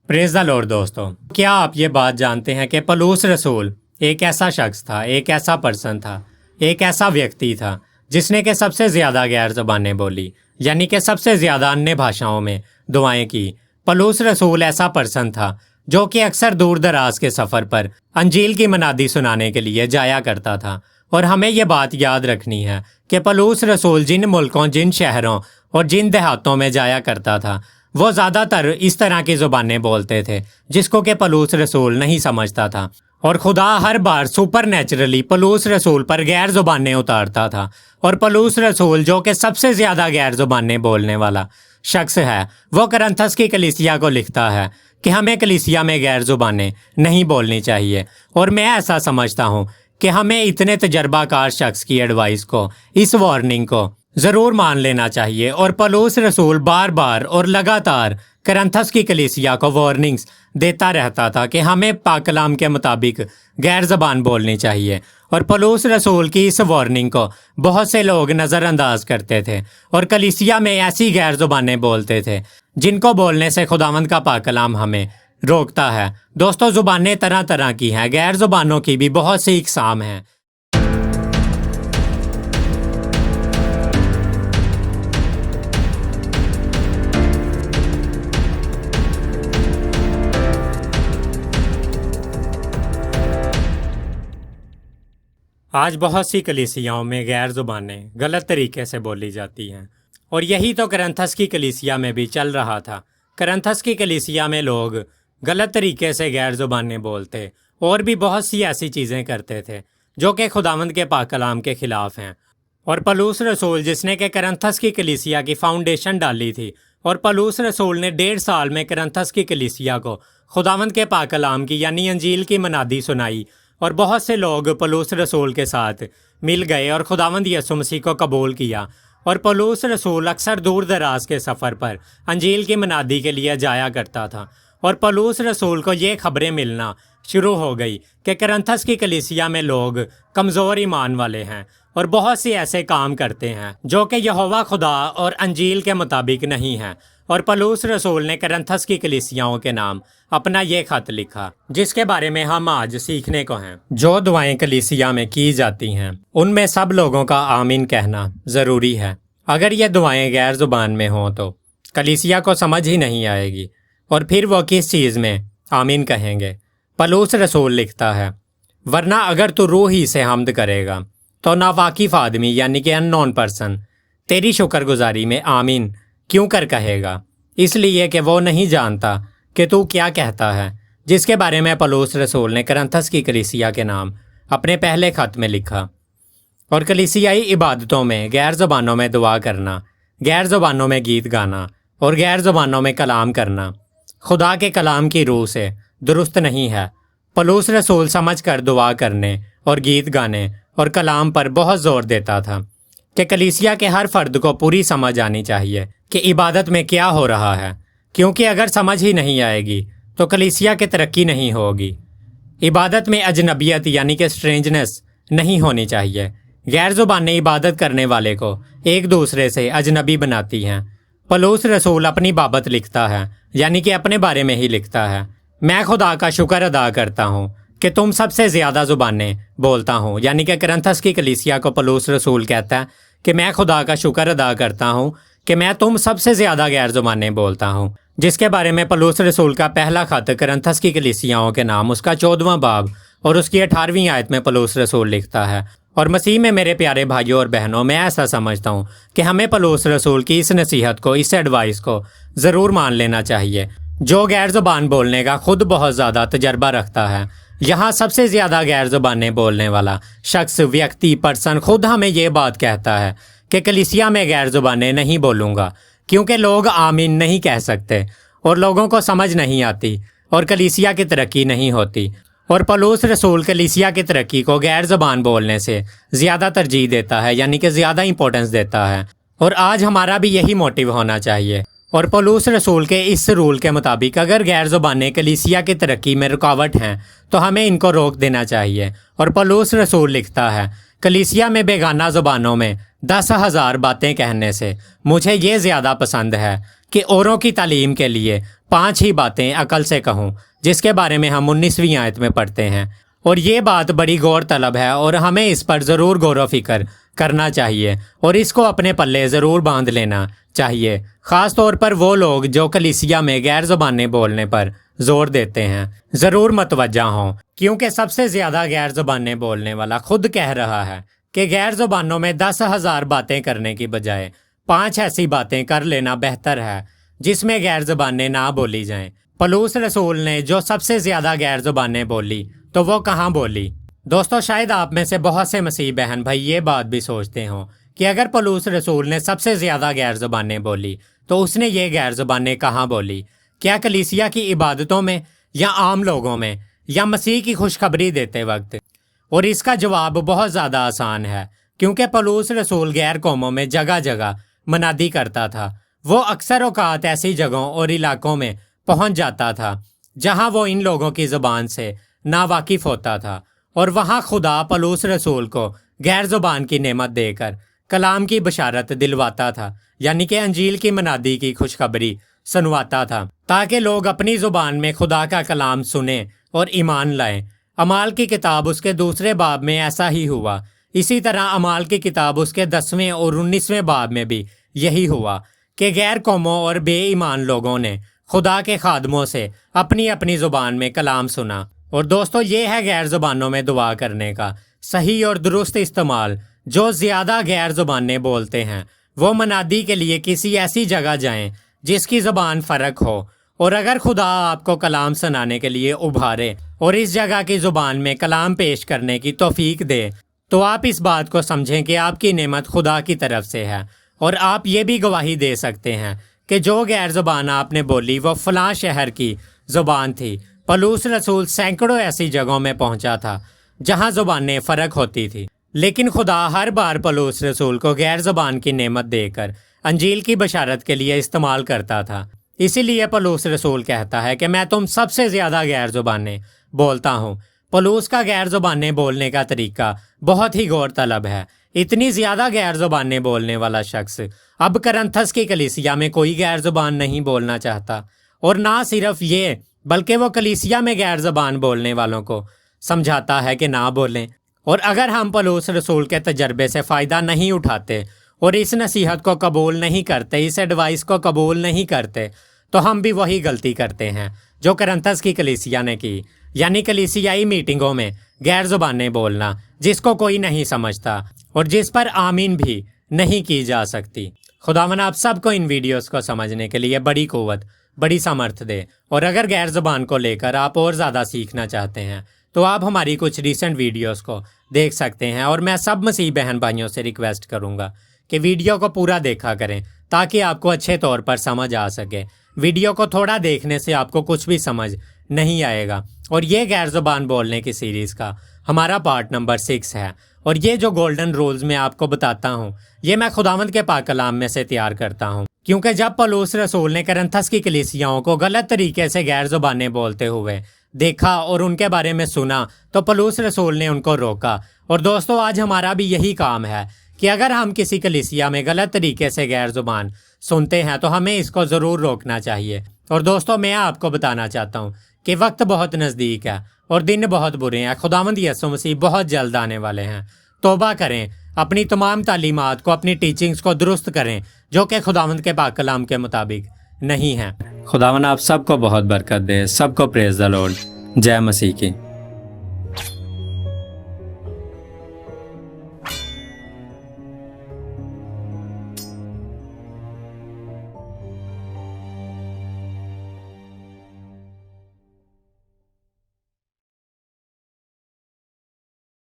Praise the Lord दोस्तों, क्या आप ये बात जानते हैं कि पौलुस रसूल एक ऐसा शख्स था, एक ऐसा पर्सन था, एक ऐसा व्यक्ति था जिसने के सबसे ज़्यादा गैर ज़बानें बोली, यानी कि सबसे ज़्यादा अन्य भाषाओं में दुआएं की। पौलुस रसूल ऐसा पर्सन था जो कि अक्सर दूर दराज के सफ़र पर अंजील की मनादी सुनाने के लिए जाया करता था। और हमें ये बात याद रखनी है कि पौलुस रसूल जिन मुल्कों, जिन शहरों और जिन देहातों में जाया करता था वो ज़्यादातर इस तरह की ज़ुबानें बोलते थे जिसको कि पौलुस रसूल नहीं समझता था। और खुदा हर बार सुपर नेचुरली पौलुस रसूल पर गैर ज़ुबानें उतारता था। और पौलुस रसूल जो कि सबसे ज़्यादा गैर ज़ुबानें बोलने वाला शख्स है, वो करंथस की कलीसिया को लिखता है कि हमें कलीसिया में गैर ज़ुबानें नहीं बोलनी चाहिए। और मैं ऐसा समझता हूँ कि हमें इतने तजर्बाकार शख्स की एडवाइस को, इस वार्निंग को ज़रूर मान लेना चाहिए। और पौलुस रसूल बार बार और लगातार करंथस की कलीसिया को वार्निंग्स देता रहता था कि हमें पाक कलाम के मुताबिक गैर ज़बान बोलनी चाहिए। और पौलुस रसूल की इस वार्निंग को बहुत से लोग नज़रअंदाज करते थे और कलीसिया में ऐसी गैर ज़ुबानें बोलते थे जिनको बोलने से खुदावंद का पाक कलाम हमें रोकता है। दोस्तों, ज़ुबानें तरह तरह की हैं, गैर ज़ुबानों की भी बहुत सी इकसाम हैं। आज बहुत सी कलीसियाओं में गैर ज़ुबानें गलत तरीके से बोली जाती हैं और यही तो करंथस की कलीसिया में भी चल रहा था। करंथस की कलीसिया में लोग गलत तरीके से गैर ज़ुबानें बोलते और भी बहुत सी ऐसी चीज़ें करते थे जो कि खुदावंद के पाक कलाम के ख़िलाफ़ हैं। और पौलुस रसूल जिसने कि करंथस की कलीसिया की फाउंडेशन डाली थी, और पौलुस रसूल ने 1.5 साल में करंथस की कलीसिया को खुदावंद के पाक कलाम की यानी अंजील की मनादी सुनाई। और बहुत से लोग पौलुस रसूल के साथ मिल गए और खुदावंद यीशु मसीह को कबूल किया। और पौलुस रसूल अक्सर दूर दराज के सफ़र पर अंजील की मनादी के लिए जाया करता था। और पौलुस रसूल को ये खबरें मिलना शुरू हो गई कि करंथस की कलीसिया में लोग कमज़ोर ईमान वाले हैं और बहुत से ऐसे काम करते हैं जो कि यहोवा खुदा और अंजील के मुताबिक नहीं है। और पौलुस रसूल ने करंथस की कलीसियाओं के नाम अपना ये खत लिखा जिसके बारे में हम आज सीखने को हैं। जो दुआएं कलीसिया में की जाती हैं उनमें सब लोगों का आमीन कहना ज़रूरी है। अगर ये दुआएं गैर ज़ुबान में हों तो कलीसिया को समझ ही नहीं आएगी और फिर वो किस चीज़ में आमीन कहेंगे। पौलुस रसूल लिखता है, वरना अगर तू रूह ही से हम्द करेगा तो नावाकिफ़ आदमी यानी कि अननोन पर्सन तेरी शुक्रगुजारी में आमीन क्यों कर कहेगा, इसलिए कि वो नहीं जानता कि तू क्या कहता है। जिसके बारे में पौलुस रसूल ने करंथस की कलीसिया के नाम अपने पहले खत में लिखा। और कलीसियाई इबादतों में गैर ज़ुबानों में दुआ करना, गैर ज़ुबानों में गीत गाना और गैर ज़ुबानों में कलाम करना खुदा के कलाम की रूह से दुरुस्त नहीं है। पौलुस रसूल समझ कर दुआ करने और गीत गाने और कलाम पर बहुत ज़ोर देता था कि कलीसिया के हर फर्द को पूरी समझ आनी चाहिए कि इबादत में क्या हो रहा है, क्योंकि अगर समझ ही नहीं आएगी तो कलीसिया की तरक्की नहीं होगी। इबादत में अजनबियत यानी कि स्ट्रेंजनेस नहीं होनी चाहिए। गैर ज़ुबानें इबादत करने वाले को एक दूसरे से अजनबी बनाती हैं। पौलुस रसूल अपनी बाबत लिखता है, यानी कि अपने बारे में ही लिखता है, मैं खुदा का शुक्र अदा करता हूँ कि तुम सबसे ज़्यादा ज़ुबानें बोलता हूँ। यानी कि करंथस की कलीसिया को पौलुस रसूल कहता है कि मैं खुदा का शुक्र अदा करता हूँ कि मैं तुम सबसे ज़्यादा गैर ज़ुबानें बोलता हूँ। जिसके बारे में पौलुस रसूल का पहला खत करंथस की कलीसियाओं के नाम उसका 14वां बाब और उसकी 18वीं आयत में पौलुस रसूल लिखता है। और मसीह में मेरे प्यारे भाइयों और बहनों, मैं ऐसा समझता हूँ कि हमें पौलुस रसूल की इस नसीहत को, इस एडवाइस को ज़रूर मान लेना चाहिए। जो गैर ज़ुबान बोलने का खुद बहुत ज़्यादा तजर्बा रखता है, यहाँ सबसे ज़्यादा गैर ज़ुबानें बोलने वाला शख्स, व्यक्ति, पर्सन खुद हमें ये बात कहता है कि कलीसिया में गैर ज़ुबानें नहीं बोलूँगा क्योंकि लोग आमीन नहीं कह सकते और लोगों को समझ नहीं आती और कलीसिया की तरक्की नहीं होती। और पौलुस रसूल कलीसिया की तरक्की को गैर ज़ुबान बोलने से ज़्यादा तरजीह देता है, यानी कि ज़्यादा इंपॉर्टेंस देता है। और आज हमारा भी यही मोटिव होना चाहिए। और पौलुस रसूल के इस रूल के मुताबिक अगर गैर ज़ुबानें कलीसिया की तरक्की में रुकावट हैं तो हमें इनको रोक देना चाहिए। और पौलुस रसूल लिखता है, कलीसिया में बेगाना ज़ुबानों में 10,000 बातें कहने से मुझे ये ज़्यादा पसंद है कि औरों की तालीम के लिए 5 ही बातें अकल से कहूँ, जिसके बारे में हम 19वीं आयत में पढ़ते हैं। और ये बात बड़ी गौर तलब है और हमें इस पर ज़रूर गौर व फिक्र करना चाहिए और इसको अपने पल्ले ज़रूर बांध लेना चाहिए, ख़ास तौर पर वो लोग जो कलीसिया में गैर ज़ुबानें बोलने पर जोर देते हैं। ज़रूर मतवज्जा हों, क्योंकि सबसे ज़्यादा गैर ज़ुबानें बोलने वाला खुद कह रहा है कि गैर ज़ुबानों में 10,000 बातें करने की बजाय 5 ऐसी बातें कर लेना बेहतर है जिसमें गैर ज़ुबानें ना बोली जाएं। पौलुस रसूल ने जो सबसे ज़्यादा गैर ज़ुबानें बोली तो वो कहाँ बोली? दोस्तों, शायद आप में से बहुत से मसीह बहन भाई ये बात भी सोचते हों कि अगर पौलुस रसूल ने सबसे ज़्यादा गैर ज़ुबानें बोली तो उसने ये गैर ज़ुबानें कहाँ बोली? क्या कलीसिया की इबादतों में, या आम लोगों में, या मसीह की खुशखबरी देते वक्त? और इसका जवाब बहुत ज़्यादा आसान है, क्योंकि पौलुस रसूल गैर कौमों में जगह जगह मनादी करता था। वो अक्सर औकात ऐसी जगहों और इलाकों में पहुंच जाता था जहां वो इन लोगों की ज़ुबान से नावाकिफ होता था, और वहां खुदा पौलुस रसूल को गैर ज़ुबान की नेमत देकर कलाम की बशारत दिलवाता था, यानी कि अंजील की मनादी की खुशखबरी सुनवाता था, ताकि लोग अपनी ज़ुबान में खुदा का कलाम सुने और ईमान लाएं। अमाल की किताब उसके दूसरे बाब में ऐसा ही हुआ। इसी तरह अमाल की किताब उसके 10वें और 19वें बाब में भी यही हुआ कि गैर कौमों और बेईमान लोगों ने खुदा के खादमों से अपनी अपनी ज़ुबान में कलाम सुना। और दोस्तों, ये है गैर ज़ुबानों में दुआ करने का सही और दुरुस्त इस्तेमाल। जो ज़्यादा गैर ज़ुबानें बोलते हैं वो मनादी के लिए किसी ऐसी जगह जाएं जिसकी ज़ुबान फ़र्क हो, और अगर खुदा आपको कलाम सुनाने के लिए उभारे और इस जगह की ज़ुबान में कलाम पेश करने की तौफीक दे, तो आप इस बात को समझें कि आपकी नेमत खुदा की तरफ से है। और आप ये भी गवाही दे सकते हैं कि जो गैर ज़ुबान आपने बोली वो फ़लाँ शहर की ज़ुबान थी। पौलुस रसूल सैकड़ों ऐसी जगहों में पहुंचा था जहां ज़ुबानें फ़र्क होती थी, लेकिन खुदा हर बार पौलुस रसूल को गैर ज़ुबान की नेमत देकर अंजील की बशारत के लिए इस्तेमाल करता था। इसीलिए पौलुस रसूल कहता है कि मैं तुम सबसे ज़्यादा गैर ज़ुबानें बोलता हूँ। पौलुस का गैर ज़ुबानें बोलने का तरीका बहुत ही गौर तलब है। इतनी ज़्यादा गैर ज़ुबानें बोलने वाला शख्स अब करंथस की कलीसिया में कोई गैर ज़ुबान नहीं बोलना चाहता, और ना सिर्फ ये बल्कि वो कलीसिया में गैर ज़ुबान बोलने वालों को समझाता है कि ना बोलें। और अगर हम पौलुस रसूल के तजर्बे से फ़ायदा नहीं उठाते और इस नसीहत को कबूल नहीं करते, इस एडवाइस को कबूल नहीं करते, तो हम भी वही गलती करते हैं जो करंथस की कलीसिया ने की, यानी कलीसियाई मीटिंगों में गैर ज़ुबानें बोलना जिसको कोई नहीं समझता और जिस पर आमीन भी नहीं की जा सकती। खुदावन आप सबको इन वीडियोस को समझने के लिए बड़ी क़ुव्वत, बड़ी सामर्थ दे। और अगर गैर ज़ुबान को लेकर आप और ज़्यादा सीखना चाहते हैं तो आप हमारी कुछ रीसेंट वीडियोस को देख सकते हैं। और मैं सब मसीह बहन भाइयों से रिक्वेस्ट करूंगा कि वीडियो को पूरा देखा करें ताकि आपको अच्छे तौर पर समझ आ सके। वीडियो को थोड़ा देखने से आपको कुछ भी समझ नहीं आएगा। और ये गैर ज़ुबान बोलने की सीरीज़ का हमारा पार्ट नंबर 6 है। और ये जो गोल्डन रूल्स मैं आपको बताता हूँ ये मैं खुदावंद के पाक कलाम में से तैयार करता हूँ, क्योंकि जब पौलुस रसूल ने करंथस की कलीसियाओं को गलत तरीके से गैर ज़ुबानें बोलते हुए देखा और उनके बारे में सुना तो पौलुस रसूल ने उनको रोका। और दोस्तों, आज हमारा भी यही काम है कि अगर हम किसी कलीसिया में गलत तरीके से गैर ज़ुबान सुनते हैं तो हमें इसको ज़रूर रोकना चाहिए। और दोस्तों, मैं आपको बताना चाहता हूँ कि वक्त बहुत नज़दीक है और दिन बहुत बुरे हैं। खुदावंद यीशु मसीह बहुत जल्द आने वाले हैं। तौबा करें, अपनी तमाम तालीमात को, अपनी टीचिंग्स को दुरुस्त करें जो कि खुदावंद के पाक कलाम के मुताबिक नहीं है। खुदावंद आप सबको बहुत बरकत दे। सबको प्रेज़ द लॉर्ड। जय मसीह की।